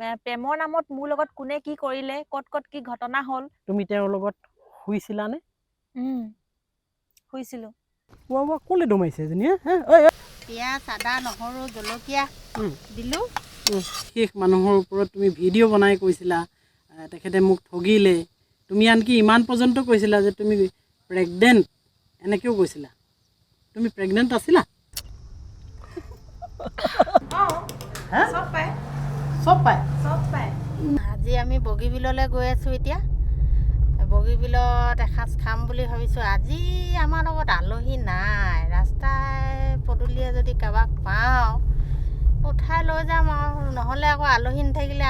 প্ৰেমৰ নামত মোৰ লগত কোনে কি কৰিলে, ক'ত ক'ত কি ঘটনা হ'ল। তুমি তেওঁৰ লগত শুইছিলানে? শুইছিলো। ক'লে দমাইছে এজনী পিঁয়াজ, আদা, নহৰু, জলকীয়া দিলোঁ। শেষ মানুহৰ ওপৰত তুমি ভিডিঅ' বনাই কৈছিলা তেখেতে মোক ঠগিলে। তুমি আনকি ইমান পৰ্যন্ত কৈছিলা যে তুমি প্ৰেগনেণ্ট, এনেকৈও কৈছিলা। তুমি প্ৰেগনেণ্ট আছিলা? চব পায়। আজি আমি বগীবিললৈ গৈ আছোঁ। এতিয়া বগীবিলত এসাঁজ খাম বুলি ভাবিছোঁ। আজি আমাৰ লগত আলহী নাই। ৰাস্তাই পদূলিয়ে যদি কাৰোবাক পাওঁ উঠাই লৈ যাম আৰু, নহ'লে আকৌ আলহী নাথাকিলে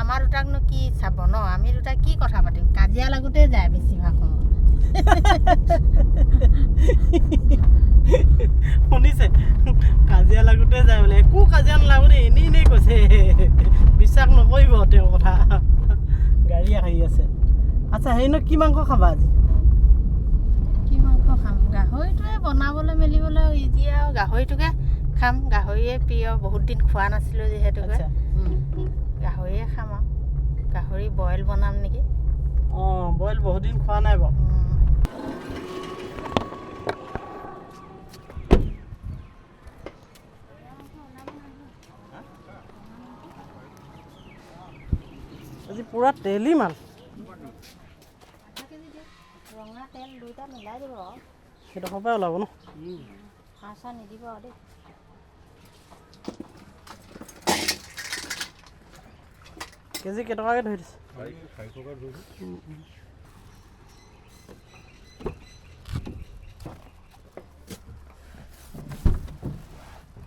আমাৰ দুটাকনো কি চাব ন? আমি দুটা কি কথা পাতিম? কাজিয়া লাগোতে যায় বেছিভাগ সময়। শুনিছে, কাজিয়া লাগোতে যায় বোলে। একো কাজিয়া নালাগোতে এনেই কৈছে। বিশ্বাস নকৰিব তেওঁৰ কথা। গাড়ী আহি আছে। আচ্ছা, হেৰি কি মাংস খাবা আজি? কি মাংস খাম? গাহৰিটোৱে বনাবলৈ মেলিবলৈ ইজি আৰু গাহৰিটোকে খাম। গাহৰিয়ে প্ৰিয়, বহুত দিন খোৱা নাছিলোঁ যিহেতুকে গাহৰিয়ে খাম আৰু। গাহৰি বইল বনাম নেকি? বইল বহুত দিন খোৱা নাই বাৰু। আজি পুৰা তেলি মাল। ৰঙা তেল 2টা মিলাই দিব আৰু। সেইডোখৰ পৰাই ওলাব ন? সাৰ চাৰ নিদিব আৰু দেই। কেজি কেইটকাকৈ ধৰি দিছে?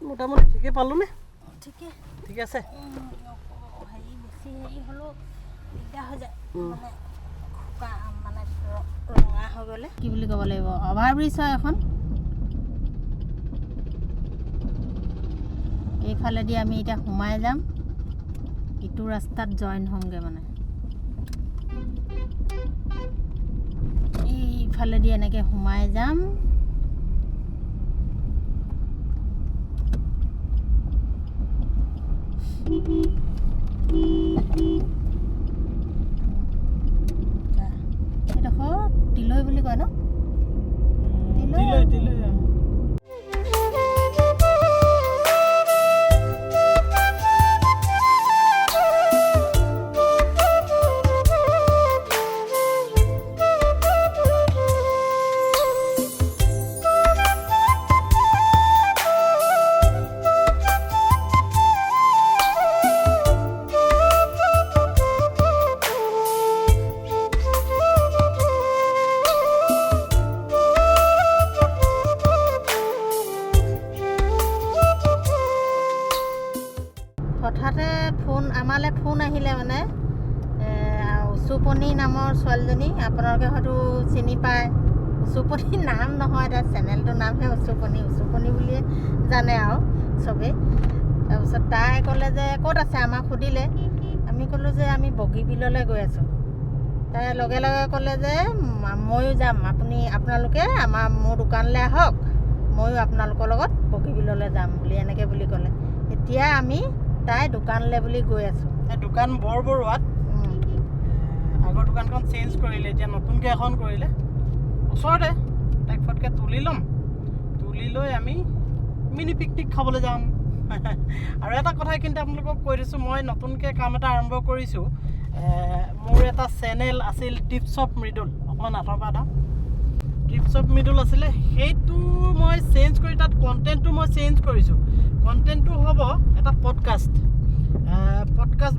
মোটামুটি ঠিকে পালোনে? ঠিক আছে। বেছি হেৰি হ'লেও দিগদাৰ হৈ যায়, মানে ৰঙা হৈ গ'লে। কি বুলি ক'ব লাগিব, অভাৰব্ৰিজ হয় এখন। এইফালেদি আমি এতিয়া সোমাই যাম, ইটো ৰাস্তাত জইন হ'মগৈ। মানে এইফালেদি এনেকৈ সোমাই যাম। এইডোখৰ তিলৈ বুলি কয় ন? তিলৈ। হঠাতে আমালৈ ফোন আহিলে। মানে উচুপনি নামৰ ছোৱালীজনী, আপোনালোকে হয়তো চিনি পায়। উচুপনি নাম নহয়, তাৰ চেনেলটোৰ নামহে উচুপনি বুলিয়ে জানে আৰু চবেই। তাৰপিছত তাই ক'লে যে ক'ত আছে, আমাক সুধিলে। আমি ক'লোঁ যে আমি বগীবিললৈ গৈ আছোঁ। তাই লগে লগে ক'লে যে ময়ো যাম, আপোনালোকে মোৰ দোকানলৈ আহক, ময়ো আপোনালোকৰ লগত বগীবিললৈ যাম এনেকৈ বুলি ক'লে। এতিয়া আমি তাই দোকানলৈ বুলি গৈ আছোঁ। দোকান বৰবৰুৱাত। আগৰ দোকানখন চেঞ্জ কৰিলে, এতিয়া নতুনকৈ এখন কৰিলে ওচৰতে। তাইক ফটকৈ তুলি ল'ম, তুলি লৈ আমি মিনি পিকনিক খাবলৈ যাম। আৰু এটা কথা কিন্তু আপোনালোকক কৈ দিছোঁ, মই নতুনকৈ কাম এটা আৰম্ভ কৰিছোঁ। মোৰ এটা চেনেল আছিল টিপছ অফ মৃদুল, অকণমান আঁতৰ পৰা এটা টিপছ অফ মৃদুল আছিলে। সেইটো মই চেঞ্জ কৰি তাত কণ্টেণ্টটো মই চেঞ্জ কৰিছোঁ। কণ্টেণ্টটো হ'ব এটা পডকাষ্ট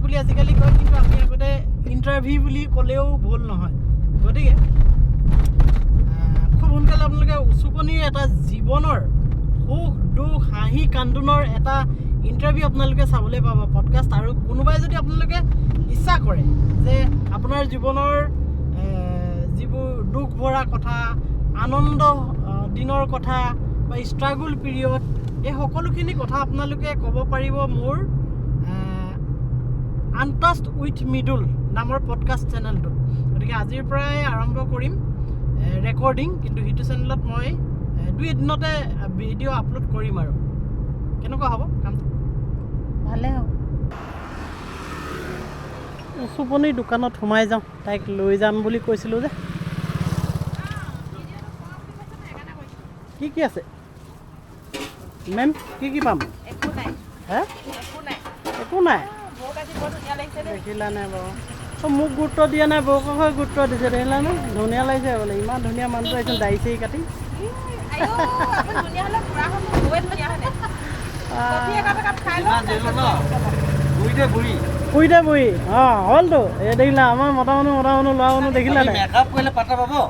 বুলি আজিকালি কয়, কিন্তু আমি আগতে ইণ্টাৰভিউ বুলি ক'লেও ভুল নহয়। গতিকে খুব সোনকালে আপোনালোকে উচুপনিৰ এটা জীৱনৰ সুখ দুখ হাঁহি কান্দোনৰ এটা ইণ্টাৰভিউ আপোনালোকে চাবলৈ পাব, পডকাষ্ট। আৰু কোনোবাই যদি আপোনালোকে ইচ্ছা কৰে যে আপোনাৰ জীৱনৰ যিবোৰ দুখ ভৰা কথা, আনন্দ দিনৰ কথা বা ষ্ট্ৰাগল পিৰিয়ড, এই সকলোখিনি কথা আপোনালোকে ক'ব পাৰিব মোৰ আনটাচ্ড উইথ মৃদুল নামৰ পডকাষ্ট চেনেলটোত। গতিকে আজিৰ পৰাই আৰম্ভ কৰিম ৰেকৰ্ডিং, কিন্তু সেইটো চেনেলত মই 2 এদিনতে ভিডিঅ' আপলোড কৰিম। আৰু কেনেকুৱা হ'ব কামটো? ভালে হ'ব। উচুপনিৰ দোকানত সোমাই যাওঁ, তাইক লৈ যাম বুলি কৈছিলোঁ যে। কি আছে মেম? কি পাম? হে একো নাই। দেখিলা নাই বাৰু? মোক গুৰুত্ব দিয়া নাই, বৌকহে গুৰুত্ব দিছে। দেখিলা নে? ধুনীয়া লাগিছে বোলে, ইমান ধুনীয়া মানুহটো আহিছে, দাড়ি চাৰি কাটি। পুৰিতে পুৰি অঁ হ'লতো। এই দেখিলা আমাৰ মতা মানুহ ল'ৰা মানুহ দেখিলা নাই?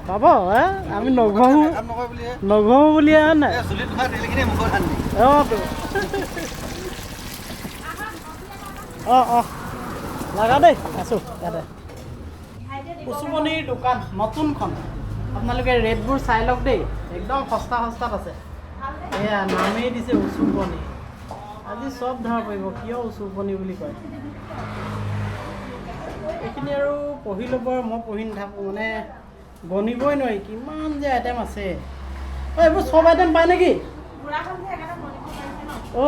পাব হে? আমি নঘহো বুলিয়ে হয় নাই? অঁ লাগা দেই, আছোঁ ইয়াতে। উচুপনিৰ দোকান নতুনখন, আপোনালোকে ৰেটবোৰ চাই লওক দেই, একদম সস্তাত আছে। এয়া নামেই দিছে উচুপনি। আজি চব ধৰা পৰিব কিয় উচুপনি বুলি কয়। এইখিনি আৰু পঢ়ি ল'ব, আৰু মই পঢ়ি নাথাকোঁ, মানে গণিবই নোৱাৰি কিমান যে আইটেম আছে। এইবোৰ চব আইটেম পায় নেকি? ঐ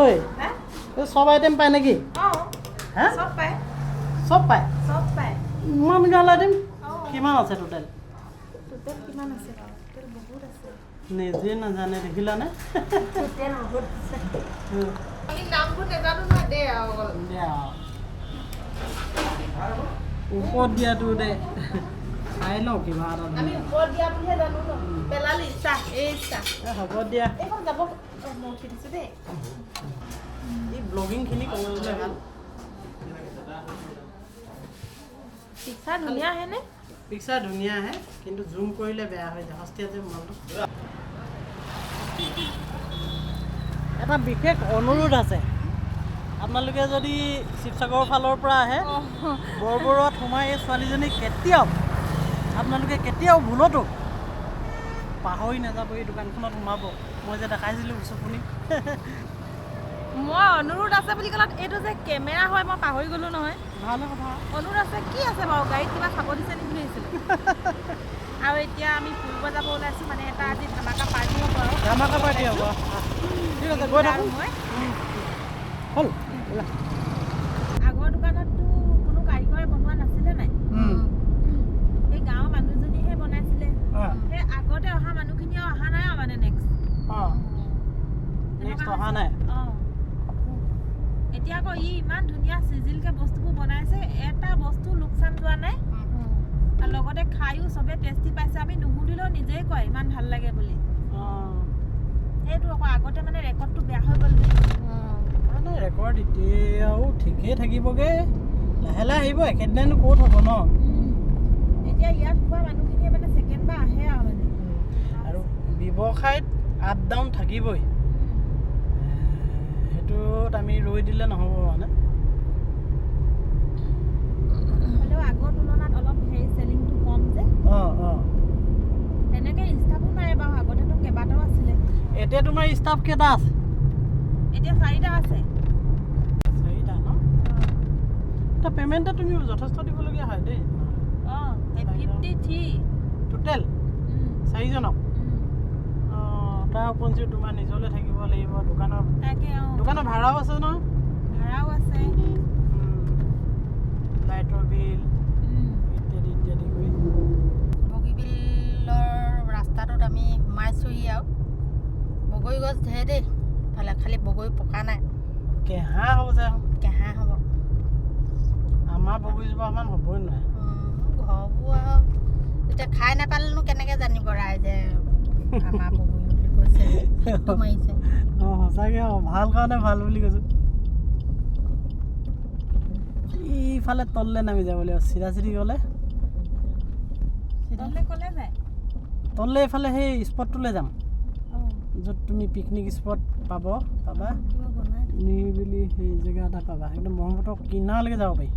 এই চব আইটেম পায় নেকি? হা চব পায়? ইমান গাল আইটেম কিমান আছে টোটেল? নিজে নাজানে, দেখিলানে? ওপৰত দিয়াটো দে চাই লওঁ কিবা এটা। হ'ব দিয়া, এই ব্লগিংখিনি কৰিবলৈ ভাল। পিকচাৰ ধুনীয়া আহে, কিন্তু জুম কৰিলে বেয়া হৈ যায়, সস্তীয়া যে মালটো। এটা বিশেষ অনুৰোধ আছে, আপোনালোকে যদি শিৱসাগৰৰ ফালৰ পৰা আহে, বৰবৰুৱাত সোমাই এই ছোৱালীজনীক আপোনালোকে কেতিয়াও ভুলতো পাহৰি নাযাব, এই দোকানখনত সোমাব। মই যে দেখাইছিলোঁ উচুপনি। মই অনুৰোধ আছে বুলি ক'লে এইটো যে কেমেৰা হয়, মই পাহৰি গ'লো নহয়। ভাল কথা। অনুৰোধ আছে কি আছে বাৰু? গাড়ীত কিবা খাব দিছে নেকি সুধিছিলোঁ। আৰু এতিয়া আমি ফুৰিব যাব ওলাইছোঁ, মানে এটা আজি ধামাকা পাৰ্টি হ'ব। আৰু ধামাকা পাৰ্টি হ'ব, ঠিক আছে গৈ থাকোঁ। হ'ল আগৰ দোকানততো কোনো কাৰিকৰে বনোৱা নাছিলে নাই, সেই গাঁৱৰ মানুহজনীহে বনাইছিলে। সেই আগতে অহা মানুহখিনিও অহা নাই আৰু মানে নেক্সট অহা নাই। এতিয়া আকৌ ই ইমান ধুনীয়া চিজিলকে বস্তুবোৰ বনাইছে, এটা বস্তু লোকচান যোৱা নাই। আৰু লগতে খায়ো চবে টেষ্টি পাইছে, আমি নুসুধিলেও নিজেই কয় ইমান ভাল লাগে বুলি। সেইটো আকৌ আগতে মানে ৰেকৰ্ডটো বেয়া হৈ গ'ল যে। ৰেকৰ্ড এতিয়াও ঠিকেই থাকিবগৈ, লাহে লাহে আহিব, একেদিনাইনো ক'ত হ'ব ন। এতিয়া ইয়াত খোৱা মানুহখিনিয়ে মানে ছেকেণ্ড বাৰ আহে আৰু মানে। আৰু ব্যৱসায়ত আপ ডাউন থাকিবই, সেইটোত আমি ৰৈ দিলে নহ'ব মানে। হ'লেও আগৰ তুলনাত অলপ হেৰি চেলিংটো কম যে। তেনেকৈ ষ্টাফো নাই বাৰু, আগতেতো কেইবাটাও আছিলে। এতিয়া তোমাৰ ষ্টাফ কেইটা আছে? এতিয়া 4টা আছে। 4টা ন? এটা পে'মেণ্টটো তুমি যথেষ্ট দিবলগীয়া হয় দেই। 53 টোটেল 4জনক। তাৰ উপৰিও তোমাৰ নিজলৈ থাকিব লাগিব, দোকানৰ ভাড়াও আছে ন? ভাড়াও আছে, লাইটৰ বিল ইত্যাদি ইত্যাদি কৰি। বগীবিলৰ ৰাস্তাটোত আমি সোমাইছোঁহি আৰু বগৰী গছ ঢেৰ দেই, ইফালে খালি বগৰী পকা নাই। কেঁহা হ'ব যে, কেঁহা হ'ব। আমাৰ বগৰীজোপামান হ'বই নোৱাৰে। ঘৰবোৰ আৰু এতিয়া খাই নাপালেনো কেনেকৈ জানিব ৰাইজে আমাৰ বগৰী বুলি কৈছে, মাৰিছে। সঁচাকৈ ভাল কাৰণে ভাল বুলি কৈছোঁ। ইফালে তললৈ নামি যাব লাগিব, চিধা চিধি গ'লে তললৈ এইফালে সেই স্পটটোলৈ যাম, য'ত তুমি পিকনিক স্পট পাবা নিৰিবিলি সেই জেগা এটা পাবা, একদম ব্ৰহ্মপুত্ৰৰ কিনাৰলৈকে যাব পাৰি।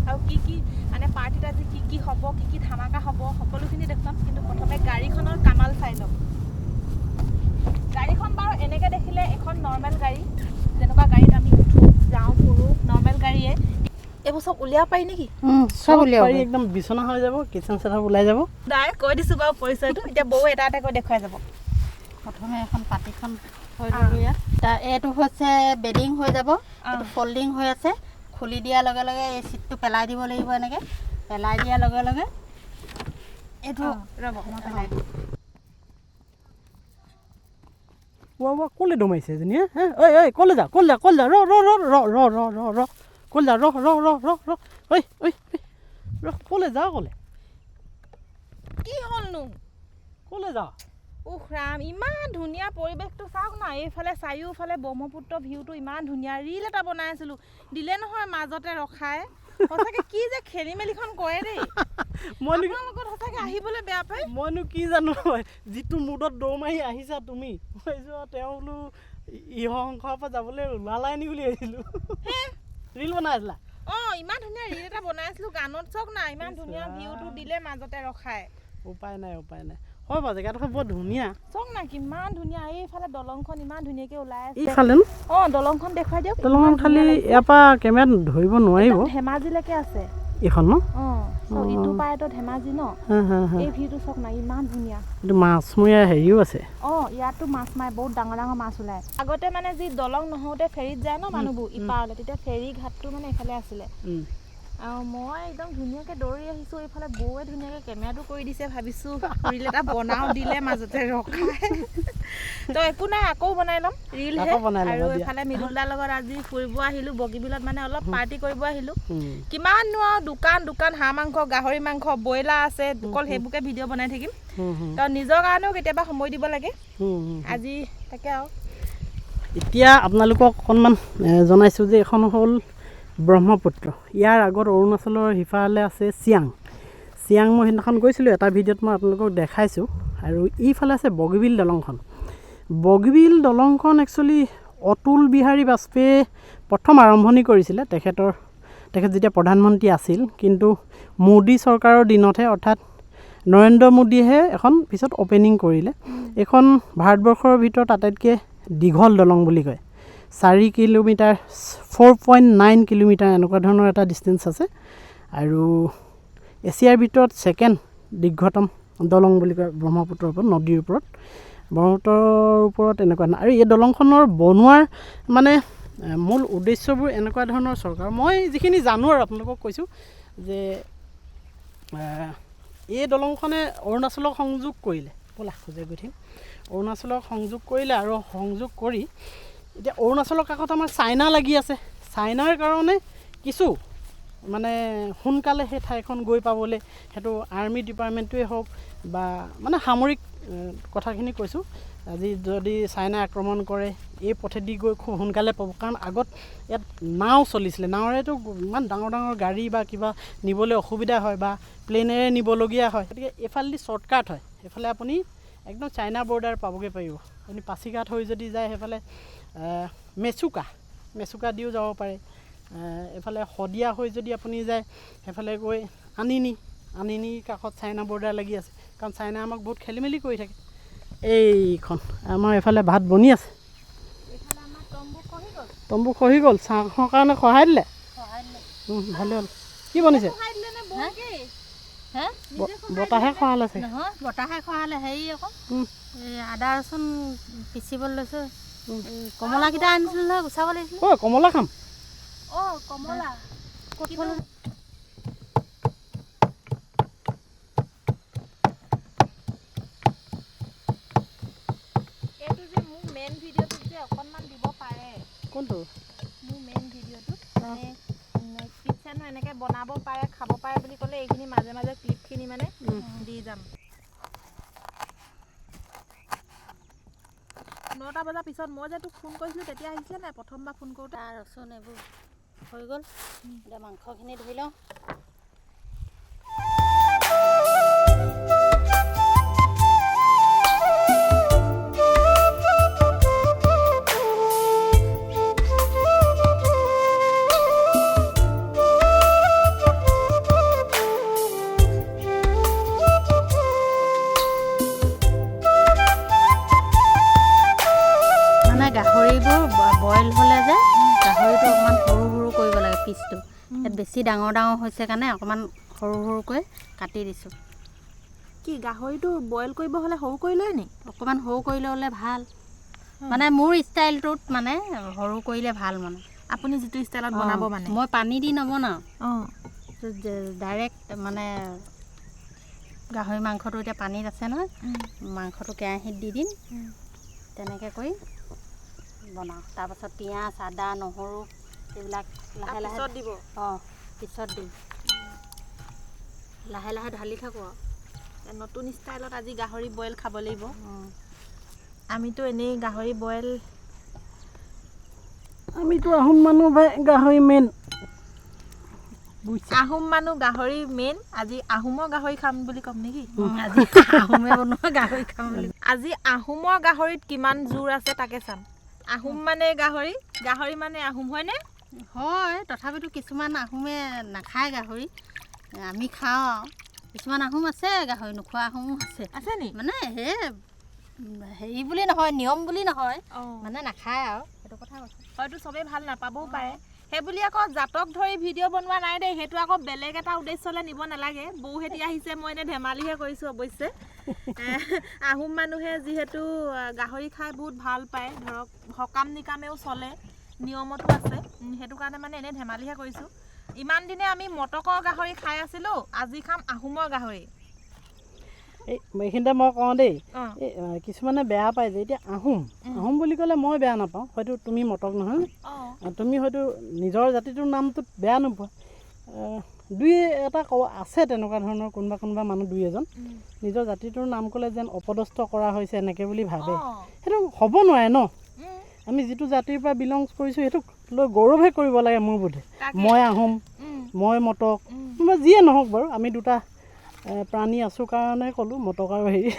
আৰু কি মানে পাৰ্টিত আজি কি হ'ব কি ধামাকা হ'ব সকলোখিনি দেখুৱাম কিন্তু প্ৰথমে গাড়ীখনৰ কামাল চাই লওক গাড়ীখন বাৰু এনেকৈ দেখিলে এখন নৰ্মেল গাড়ী যেনেকুৱা গাড়ীত আমি উঠোঁ যাওঁ ফুৰোঁ নৰ্মেল গাড়ীয়ে এইবোৰ চব উলিয়াব পাৰি নেকি চব উলিয়াব পাৰি একদম বিচনা হৈ যাব কিচেন চেটআপ ওলাই যাব ডাইৰেক্ট কৈ দিছোঁ বাৰু পৰিচয়টো এতিয়া বৌ এটা কৈ দেখুৱাই যাব প্ৰথমে এখন পাতিখন হৈ ল'লোঁ ইয়াত এইটো হৈছে বেডিং হৈ যাব এইটো ফল্ডিং হৈ আছে খুলি দিয়াৰ লগে লগে এই চিটটো পেলাই দিব লাগিব এনেকৈ পেলাই দিয়াৰ লগে লগে এইটো ৰ'ব মই পেলাই দিম ৱা ক'লে দমাইছে এজনী হে ঐ ক'লে যা ৰ ক'লে যা ক'লে যা ক'লে কি হ'লনো ক'লে যা উফ ৰাম ইমান ধুনীয়া পৰিৱেশটো চাওক না এইফালে চাৰিওফালে ব্ৰহ্মপুত্ৰ ভিউটো ইমান ধুনীয়া ৰীল এটা বনাই আছিলোঁ দিলে নহয় মাজতে ৰখাই সঁচাকৈ কি যে খেলি মেলিখন কৰে দেই আপোনাৰ লগত সঁচাকৈ আহিবলৈ বেয়া পায় মইনো কি জানো যিটো মুডত দৌৰ মাৰি আহিছা তুমি তেওঁ বোলো ইহংসৰ পৰা যাবলৈ ওলালাই নি বুলি ভাবিছিলোঁ ৰীল বনাই আছিলা ইমান ধুনীয়া ৰীল এটা বনাই আছিলোঁ গানত চাওক না ইমান ধুনীয়া ভিউটো দিলে মাজতে ৰখাই উপায় নাই হয় বাৰু জেগাডোখৰ বৰ ধুনীয়া চাওক না কিমান ধুনীয়া এইফালে দলংখন ইমান ধুনীয়াকৈ ওলাই আছে এইফালে দলংখন দেখুৱাই দিয়ক দলংখন খালি ইয়াৰ পৰা কেমেৰাত ধৰিব নোৱাৰিব ধেমাজিলৈকে আছে এইখন ন ইটো পাৰেতো ধেমাজি ন এই ভিউটো চাওক না ইমান ধুনীয়া এইটো মাছমৰীয়া হেৰিও আছে ইয়াতো মাছ মাৰে বহুত ডাঙৰ ডাঙৰ মাছ ওলায় আগতে মানে যি দলং নহওঁতে ফেৰীত যায় ন মানুহবোৰ ইপাৰলৈ তেতিয়া ফেৰী ঘাটটো মানে এইফালে আছিলে আৰু মই একদম ধুনীয়াকৈ দৌৰি আহিছোঁ এইফালে বৌৱে ধুনীয়াকৈ কেমেৰাটো কৰি দিছে ভাবিছোঁ ৰীল এটা বনাওঁ দিলে মাজতে ৰখাই তো একো নাই আকৌ বনাই ল'ম ৰীলহে আৰু এইফালে মৃদুলদাৰ লগত আজি ফুৰিব আহিলোঁ বগীবিলত মানে অলপ পাৰ্টি কৰিব আহিলোঁ কিমাননো আৰু দোকান হাঁহ মাংস গাহৰি মাংস ব্ৰইলাৰ আছে অকল সেইবোৰকে ভিডিঅ' বনাই থাকিম তো নিজৰ কাৰণেও কেতিয়াবা সময় দিব লাগে আজি তাকে আৰু এতিয়া আপোনালোকক অকণমান জনাইছোঁ যে এখন হ'ল ব্ৰহ্মপুত্ৰ ইয়াৰ আগত অৰুণাচলৰ সিফালে আছে চিয়াং মই সেইদিনাখন গৈছিলোঁ এটা ভিডিঅ'ত মই আপোনালোকক দেখাইছোঁ আৰু ইফালে আছে বগীবিল দলংখন একচুৱেলি অতুল বিহাৰী বাজপেয়ীয়ে প্ৰথম আৰম্ভণি কৰিছিলে তেখেত যেতিয়া প্ৰধানমন্ত্ৰী আছিল কিন্তু মোদী চৰকাৰৰ দিনতহে অৰ্থাৎ নৰেন্দ্ৰ মোদীয়েহে এখন পিছত অ'পেনিং কৰিলে এইখন ভাৰতবৰ্ষৰ ভিতৰত আটাইতকৈ দীঘল দলং বুলি কয় 4 কিলোমিটাৰ 4.9 কিলোমিটাৰ এনেকুৱা ধৰণৰ এটা ডিষ্টেঞ্চ আছে আৰু এছিয়াৰ ভিতৰত ছেকেণ্ড দীৰ্ঘতম দলং বুলি কয় ব্ৰহ্মপুত্ৰৰ ওপৰত নদীৰ ওপৰত ব্ৰহ্মপুত্ৰৰ ওপৰত এনেকুৱা আৰু এই দলংখনৰ বনোৱাৰ মানে মূল উদ্দেশ্যবোৰ এনেকুৱা ধৰণৰ চৰকাৰ মই যিখিনি জানো আৰু আপোনালোকক কৈছোঁ যে এই দলংখনে অৰুণাচলক সংযোগ কৰিলে ব'লা খোজে গৈ থাকিম অৰুণাচলক সংযোগ কৰিলে আৰু সংযোগ কৰি এতিয়া অৰুণাচলৰ কাষত আমাৰ চাইনা লাগি আছে চাইনাৰ কাৰণে কিছু মানে সোনকালে সেই ঠাইখন গৈ পাবলৈ সেইটো আৰ্মি ডিপাৰ্টমেণ্টটোৱে হওক বা মানে সামৰিক কথাখিনি কৈছোঁ আজি যদি চাইনাই আক্ৰমণ কৰে এই পথেদি গৈ খুব সোনকালে পাব কাৰণ আগত ইয়াত নাও চলিছিলে নাৱেৰেতো ইমান ডাঙৰ গাড়ী বা কিবা নিবলৈ অসুবিধা হয় বা প্লেনেৰে নিবলগীয়া হয় গতিকে এইফালেদি শ্বৰ্টকাট হয় সেইফালে আপুনি একদম চাইনা বৰ্ডাৰ পাবগৈ পাৰিব আপুনি পাছিঘাট হৈ যদি যায় সেইফালে মেচুকা দিও যাব পাৰে এফালে শদিয়া হৈ যদি আপুনি যায় সেইফালে গৈ আনিনি কাষত চাইনা বৰ্ডাৰ লাগি আছে কাৰণ চাইনা আমাক বহুত খেলি মেলি কৰি থাকে এইখন আমাৰ এফালে ভাত বনি আছে তম্বু খহি গ'ল চাহৰ কাৰণে সহায় দিলে ভালে হ'ল কি বনিছে বতাহে খোৱালে চাগে বতাহে খোৱালে হেৰি আকৌ আদা ৰচুন পিচিবলৈ লৈছোঁ কমলাকেইটা আনিছিলোঁ নহয় গুচাব লাগিছিল কমলা খাম কমলা এইটো যে মোৰ মেইন ভিডিঅ'টোত যে অকণমান দিব পাৰে কোনটো মোৰ মেইন ভিডিঅ'টোত মানে কিটচেনো এনেকৈ বনাব পাৰে খাব পাৰে বুলি ক'লে এইখিনি মাজে মাজে ক্লিপখিনি মানে দি যাম 9টা বজাৰ পিছত মই যে তোক ফোন কৰিছিলোঁ তেতিয়া আহিছিলে নাই প্ৰথমবাৰ ফোন কৰোঁতে ৰচোন এইবোৰ হৈ গ'ল এতিয়া মাংসখিনি ধুই লওঁ বেছি ডাঙৰ ডাঙৰ হৈছে কাৰণে অকণমান সৰু সৰুকৈ কাটি দিছোঁ। কি গাহৰিটো বইল কৰিব হ'লে সৰু কৰি লয় নি? অকণমান সৰু কৰি ল'লে ভাল, মানে মোৰ ষ্টাইলটোত মানে সৰু কৰিলে ভাল। মানে আপুনি যিটো ষ্টাইলত বনাব মানে মই পানী দি নবনাওঁ, অঁ ডাইৰেক্ট মানে গাহৰি মাংসটো এতিয়া পানীত আছে নহয়, মাংসটো কেৰাহীত দি দিম, তেনেকৈ কৰি বনাওঁ। তাৰপাছত পিঁয়াজ আদা নহৰু এইবিলাক লাহে লাহে দিব। অঁ পিছত দিম, লাহে লাহে ঢালি থাকোঁ আৰু। নতুন ষ্টাইলত আজি গাহৰি বইল খাব লাগিব। আমিতো এনেই গাহৰি বইল, আমিতো আহোম মানুহ ভাই, গাহৰি মেইন। আহোম মানুহ গাহৰি মেইন। আজি আহোমৰ গাহৰি খাম বুলি ক'ম নেকি? আজি আহোমে বনোৱা গাহৰি খাম বুলি। আজি আহোমৰ গাহৰিত কিমান জোৰ আছে তাকে চাম। আহোম মানে গাহৰি, গাহৰি মানে আহোম, হয়নে? হয়, তথাপিতো কিছুমান আহোমে নাখায় গাহৰি, আমি খাওঁ আৰু। কিছুমান আহোম আছে গাহৰি নোখোৱা আহোমো আছে নি? মানে হেৰি বুলি নহয়, নিয়ম বুলি নহয়, মানে নাখায় আৰু সেইটো কথা কৈছোঁ। হয়তো চবেই ভাল নাপাবও পাৰে। সেইবুলি আকৌ জাতক ধৰি ভিডিঅ' বনোৱা নাই দেই, সেইটো আকৌ বেলেগ এটা উদ্দেশ্যলৈ নিব নালাগে। বৌহেঁতি আহিছে, মই এনেই ধেমালিহে কৰিছোঁ অৱশ্যে। আহোম মানুহে যিহেতু গাহৰি খাই বহুত ভাল পায়, ধৰক সকাম নিকামেও চলে, নিয়মতো আছে, সেইটো কাৰণে মানে এনেই ধেমালিহে কৰিছোঁ। ইমান দিনে আমি মটকৰ গাহৰি খাই আছিলোঁ, আজি খাম আহোমৰ গাহৰি। এইখিনিতে মই কওঁ দেই, কিছুমানে বেয়া পায় যে এতিয়া আহোম বুলি ক'লে মই বেয়া নাপাওঁ, হয়তো তুমি মটক নহয়, তুমি হয়তো নিজৰ জাতিটোৰ নামটোত বেয়া নোপোৱা। দুই এটা আছে তেনেকুৱা ধৰণৰ কোনোবা মানুহ দুই এজন নিজৰ জাতিটোৰ নাম ক'লে যেন অপদস্থ কৰা হৈছে এনেকৈ বুলি ভাবে। সেইটো হ'ব নোৱাৰে ন। আমি যিটো জাতিৰ পৰা বিলংছ কৰিছোঁ সেইটোক লৈ গৌৰৱহে কৰিব লাগে মোৰ বোধে। মই আহোম, মই মটক, মই যিয়ে নহওক বাৰু, আমি দুটা প্ৰাণী আছোঁ কাৰণে ক'লোঁ মটক আৰু হেৰি।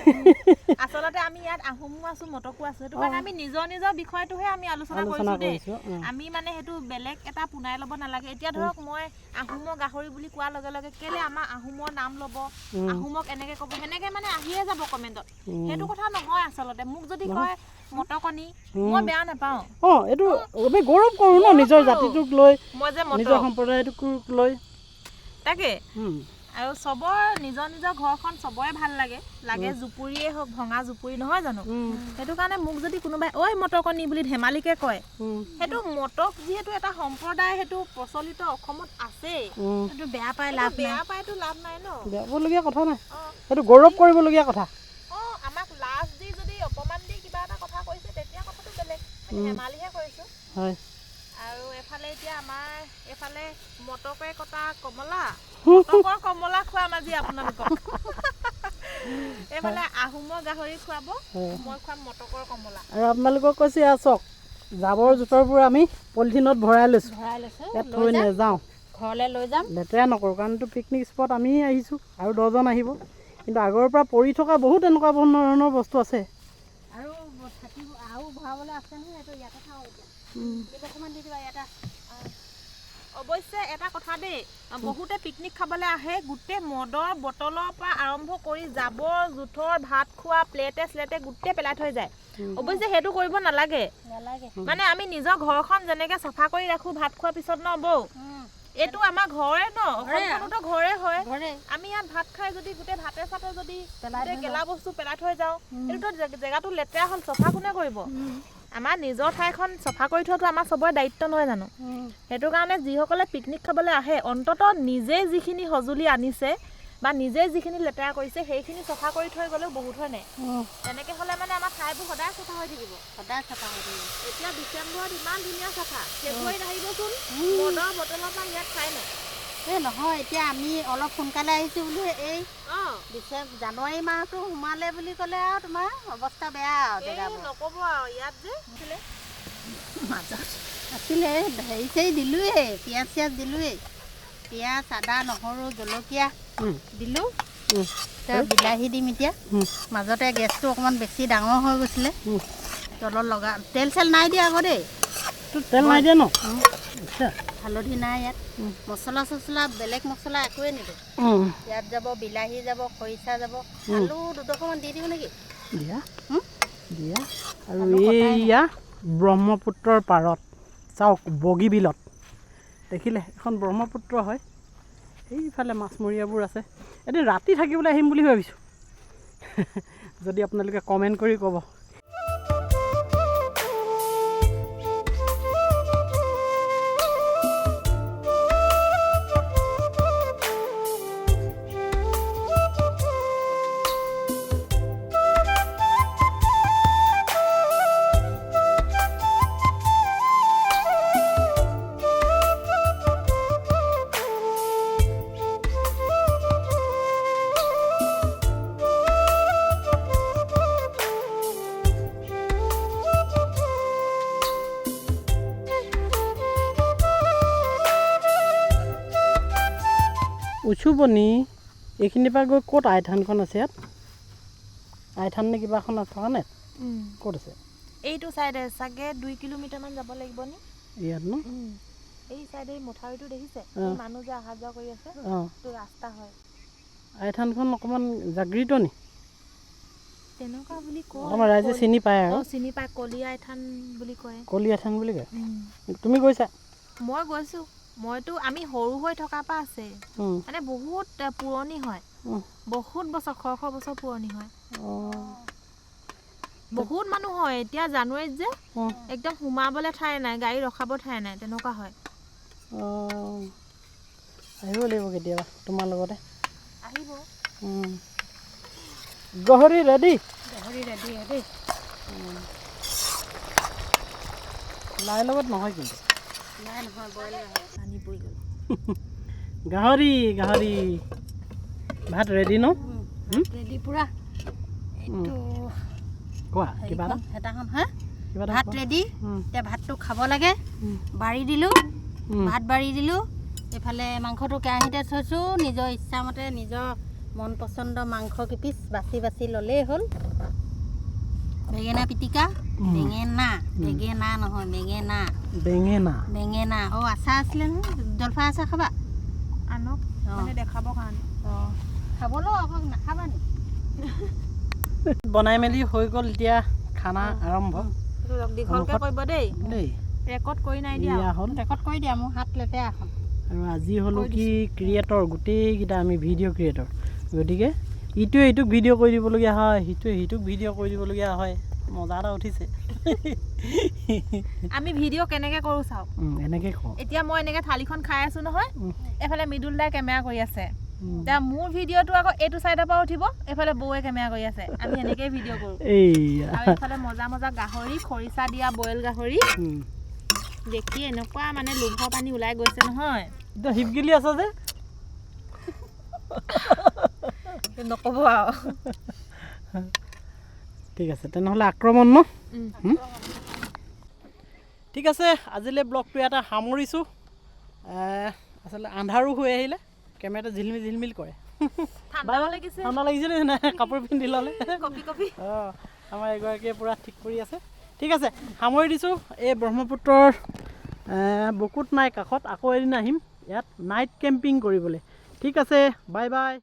আচলতে আমি ইয়াত আহোমো আছোঁ মটকো আছোঁ, সেইটো কাৰণে আমি নিজৰ বিষয়টোহে আমি আলোচনা কৰিছোঁ দেই। আমি মানে সেইটো বেলেগ এটা পুনাই ল'ব নালাগে। এতিয়া ধৰক মই আহোমৰ গাহৰি বুলি কোৱাৰ লগে লগে কেলে আমাৰ আহোমৰ নাম ল'ব, আহোমক এনেকৈ ক'ব, সেনেকৈ মানে আহিয়ে যাব কমেণ্টত। সেইটো কথা নহয় আচলতে। মোক যদি কয় মটকনি, মই বেয়া নাপাওঁ। এইটো আমি গৌৰৱ কৰোঁ ন নিজৰ জাতিটোক লৈ, মই যে নিজৰ সম্প্ৰদায়টোক লৈ। তাকে আৰু চবৰ নিজৰ ঘৰখন চবৰে ভাল লাগে জুপুৰিয়ে হওক, ভঙা জুপুৰি, নহয় জানো? সেইটো কাৰণে মোক যদি কোনোবাই ঐ মটকনি বুলি ধেমালিকে কয়, সেইটো মটক যিহেতু এটা সম্প্ৰদায়, সেইটো প্ৰচলিত অসমত আছেই, সেইটো বেয়া পাইতো লাভ নাই ন। বেয়া পাবলগীয়া কথা নাই, সেইটো গৌৰৱ কৰিবলগীয়া কথা। আমাক লাজ দি যদি অপমান দি কিবা এটা কথা কৈছে তেতিয়া কথাটো বেলেগ, ধেমালিহে কৰিছোঁ। হয়। আৰু এফালে এতিয়া আমাৰ এইফালে মটকে কটা কমলা, মটকৰ কমলা খুৱাম আজি আপোনালোকক। এইফালে আহোমৰ গাহৰি খুৱাব, মই খুৱাম মটকৰ কমলা। আৰু আপোনালোকক কৈছে চাওক, জাবৰ জোঁথৰবোৰ আমি পলিথিনত ভৰাই লৈছোঁ, ইয়াত থৈ নাযাওঁ, ঘৰলৈ লৈ যাম, লেতেৰা নকৰোঁ। কাৰণ এইটো পিকনিক স্পট, আমি আহিছোঁ আৰু 10জন আহিব, কিন্তু আগৰ পৰা পৰি থকা বহুত এনেকুৱা ধৰণৰ বস্তু আছে আৰু থাকিব, আৰু ভৰাবলৈ আছে নহয়। সেইটো ইয়াতে খাওঁ এতিয়া, কেইবছৰমান দি দিবা ইয়াতে। অৱশ্যে এটা কথা দেই, বহুতে পিকনিক খাবলৈ আহে, গোটেই মদৰ বটলৰ পৰা আৰম্ভ কৰি জাবৰ জোঁথৰ, ভাত খোৱা প্লেটে স্লেটে গোটেই পেলাই থৈ যায়। অৱশ্যে সেইটো কৰিব নালাগে। মানে আমি নিজৰ ঘৰখন যেনেকৈ চাফা কৰি ৰাখোঁ ভাত খোৱাৰ পিছত ন বৌ, এইটো আমাৰ ঘৰে ন, অসমখনতো ঘৰে হয়। আমি ইয়াত ভাত খাই যদি গোটেই ভাতে চাতে যদি গেলা বস্তু পেলাই থৈ যাওঁ, এইটোতো জেগাটো লেতেৰা হ'ল, চফা কোনে কৰিব? আমাৰ নিজৰ ঠাইখন চফা কৰি থোৱাটো আমাৰ চবৰে দায়িত্ব নহয় জানো? সেইটো কাৰণে যিসকলে পিকনিক খাবলৈ আহে, অন্ততঃ নিজে যিখিনি সঁজুলি আনিছে বা নিজে যিখিনি লেতেৰা কৰিছে সেইখিনি চফা কৰি থৈ গ'লেও বহুত হয় নাই? তেনেকৈ হ'লে মানে আমাৰ ঠাইবোৰ সদায় চাফা হৈ থাকিব। এতিয়া ডিচেম্বৰত ইমান ধুনীয়া চাফা, ফেব্ৰুৱাৰীত আহিবচোন, মদৰ বটলৰ পৰা ইয়াত ঠাই নাই। নহয়, এতিয়া আমি অলপ সোনকালে আহিছোঁ বুলি এই জানুৱাৰী মাহটো সোমালে বুলি ক'লে আৰু তোমাৰ অৱস্থা বেয়া আৰু জেগাবোৰ নক'ব আৰু। ইয়াত যে মাজত আছিলে হেৰি চেৰি দিলোঁৱেই, পিঁয়াজ চিয়াজ দিলোঁৱেই, পিঁয়াজ আদা নহৰু জলকীয়া দিলোঁ, বিলাহী দিম এতিয়া। মাজতে গেছটো অকণমান বেছি ডাঙৰ হৈ গৈছিলে, তলত লগা তেল চেল নাই দিয়া আকৌ দেই, তেল নাই দিয়া ন, হালধি নাই ইয়াত, মছলা চছলা বেলেগ মছলা একোৱে নিদিওঁ। ইয়াত যাব বিলাহী যাব, খৰিচা যাব, আলু দুটকামান দি দিওঁ নেকি? দিয়া দিয়া। আৰু এইয়া ব্ৰহ্মপুত্ৰৰ পাৰত চাওক, বগীবিলত দেখিলে এখন ব্ৰহ্মপুত্ৰ হয় এইফালে মাছমৰীয়াবোৰ আছে এদিন ৰাতি থাকিবলৈ আহিম বুলি ভাবিছোঁ যদি আপোনালোকে কমেণ্ট কৰি ক'ব উচুপনি এইখিনিৰ পৰা গৈ ক'ত আইথানখন আছে ইয়াত আইথান নে কিবা এখন থকা নে ক'ত আছে এইটো চাইডে চাগে 2 কিলোমিটাৰমান যাব লাগিব নি ইয়াত ন এই চাইডে মথাউৰিটো দেখিছে মানুহ যে অহা যোৱা কৰি আছে তো ৰাস্তা হয় আইথানখন অকণমান জাগৃত নি তেনেকুৱা বুলি কয় আমাৰ ৰাইজে চিনি পায় আৰু চিনি পায় কলিয়া আইথান বুলি কয় কলিয়া আইথান বুলি কয় তুমি গৈছা মই গৈছোঁ মইতো আমি সৰু হৈ থকা পৰা আছে মানে বহুত পুৰণি হয় বহুত বছৰ শ বছৰ পুৰণি হয় বহুত মানুহ হয় এতিয়া জানুৱাৰীত যে একদম সোমাবলৈ ঠাই নাই গাড়ী ৰখাব ঠাই নাই তেনেকুৱা হয় আহিব লাগিব কেতিয়াবা তোমাৰ লগতে আহিব গাহৰি ৰেডি লাই লগত নহয় কিন্তু গাহৰি ভাত ৰেডি ন ৰেডি পুৰা কোৱা কিবা হেতাখন হা ভাত ৰেডি এতিয়া ভাতটো খাব লাগে বাঢ়ি দিলোঁ ভাত বাঢ়ি দিলোঁ এইফালে মাংসটো কেৰাহীতে থৈছোঁ নিজৰ ইচ্ছামতে নিজৰ মন পচন্দ মাংস কিপিচ বাছি বাছি ল'লেই হ'ল বেঙেনা পিটিকা বেঙেনা নহয় বেঙেনা আচাৰ আছিলে নহয় জলফাই আচাৰ খাবা আনক মানে দেখাবৰ কাৰণে খাবলৈও আকৌ নাখাবা নি বনাই মেলি হৈ গ'ল এতিয়া খানা আৰম্ভ দীঘলকৈ কৰিব দেই ৰেকৰ্ড কৰি নাই দিয়া হ'ল ৰেকৰ্ড কৰি দিয়া মোৰ হাত লেতেৰা এখন আৰু আজি হ'লোঁ কি ক্ৰিয়েটৰ গোটেইকেইটা আমি ভিডিঅ' ক্ৰিয়েটৰ গতিকে ইটোৱে ইটোক ভিডিঅ' কৰি দিবলগীয়া হয় সিটোৱে সিটোক ভিডিঅ' কৰি দিবলগীয়া হয় মজা এটা উঠিছে আমি ভিডিঅ' কেনেকৈ কৰোঁ চাওক এনেকৈ কওঁ এতিয়া মই এনেকৈ থালিখন খাই আছোঁ নহয় এইফালে মৃদুল দাই কেমেৰা কৰি আছে এতিয়া মোৰ ভিডিঅ'টো আকৌ এইটো চাইডৰ পৰা উঠিব এইফালে বৌৱে কেমেৰা কৰি আছে আমি এনেকৈয়ে ভিডিঅ' কৰোঁ আৰু এইফালে মজা গাহৰি খৰিচা দিয়া বইল গাহৰি দেখি এনেকুৱা মানে লোভৰ পানী ওলাই গৈছে নহয় এতিয়া হিপগিলি আছে যে নক'ব আৰু ঠিক আছে তেনেহ'লে আক্ৰমণ ন ঠিক আছে আজিলৈ ব্লগটো এটা সামৰিছোঁ আচলতে আন্ধাৰো হৈ আহিলে কেমেৰাটো ঝিলমিল কৰে ঠাণ্ডা লাগিছিলে নাই কাপোৰ পিন্ধি ল'লে আমাৰ এগৰাকীয়ে পূৰা ঠিক কৰি আছে ঠিক আছে সামৰি দিছোঁ এই ব্ৰহ্মপুত্ৰৰ বকুত নাই কাষত আকৌ এদিন আহিম ইয়াত নাইট কেম্পিং কৰিবলৈ ঠিক আছে বাই বাই